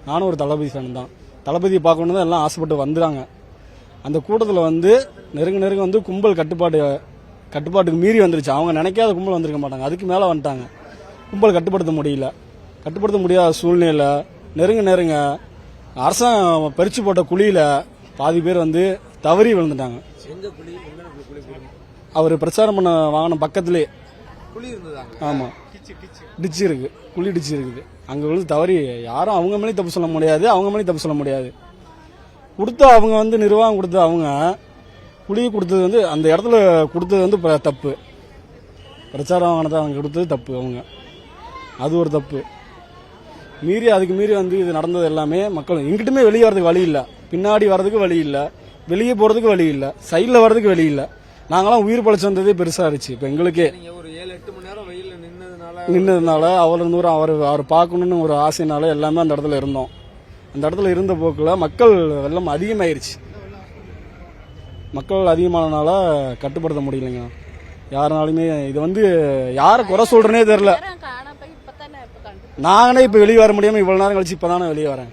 நானும் ஒரு தளபதி ஃபேன் தான். தளபதியை பார்க்கணும் தான் எல்லாம் ஆசைப்பட்டு வந்துறாங்க. அந்த கூட்டத்தில் வந்து நெருங்க வந்து கும்பல் கட்டுப்பாட்டுக்கு மீறி வந்துருச்சு. அவங்க நினைக்காத கும்பல் வந்திருக்க மாட்டாங்க, அதுக்கு மேலே வந்துட்டாங்க. கும்பல் கட்டுப்படுத்த முடியாத சூழ்நிலை. நெருங்க அரசாங்கம் பறிச்சு போட்ட குழியில் பாதி பேர் வந்து தவறி விழுந்துட்டாங்க. அவர் பிரச்சாரம் பண்ண வாகனம் பக்கத்திலே ஆமாம் டிச்சு இருக்கு, குழி டிச்சு இருக்குது. அங்கே விழுந்து தவறி யாரும் அவங்க மேலேயும் தப்பு சொல்ல முடியாது. கொடுத்தா அவங்க வந்து நிர்வாகம் கொடுத்த அவங்க குழி கொடுத்தது வந்து அந்த இடத்துல கொடுத்தது வந்து தப்பு. பிரச்சாரம் வாகனத்தை அவங்க கொடுத்தது தப்பு. அவங்க அது ஒரு தப்பு. அதுக்கு மீறி வந்து இது நடந்தது எல்லாமே மக்கள் எங்கிட்டுமே வெளியே வரதுக்கு வழி இல்லை, பின்னாடி வர்றதுக்கு வழி இல்லை, வெளியே போறதுக்கு வழி இல்லை, சைடில் வர்றதுக்கு வழி இல்லை. நாங்களாம் உயிர் பழச்சு வந்ததே பெருசா இருந்துச்சு. இப்போ எங்களுக்கே நின்னதுனால அவர் பார்க்கணும்னு ஒரு ஆசைனால எல்லாமே அந்த இடத்துல இருந்தோம். அந்த இடத்துல இருந்த போக்கில் மக்கள் வெள்ளம் அதிகமாயிருச்சு. மக்கள் அதிகமானனால கட்டுப்படுத்த முடியலைங்க யாருனாலுமே. இது வந்து யாரை குறை சொல்றேனே தெரியல. நானே இப்ப வெளியே வர முடியாம இவ்வளவு நேரம் கழிச்சு இப்பதானே வெளியே வரேன்.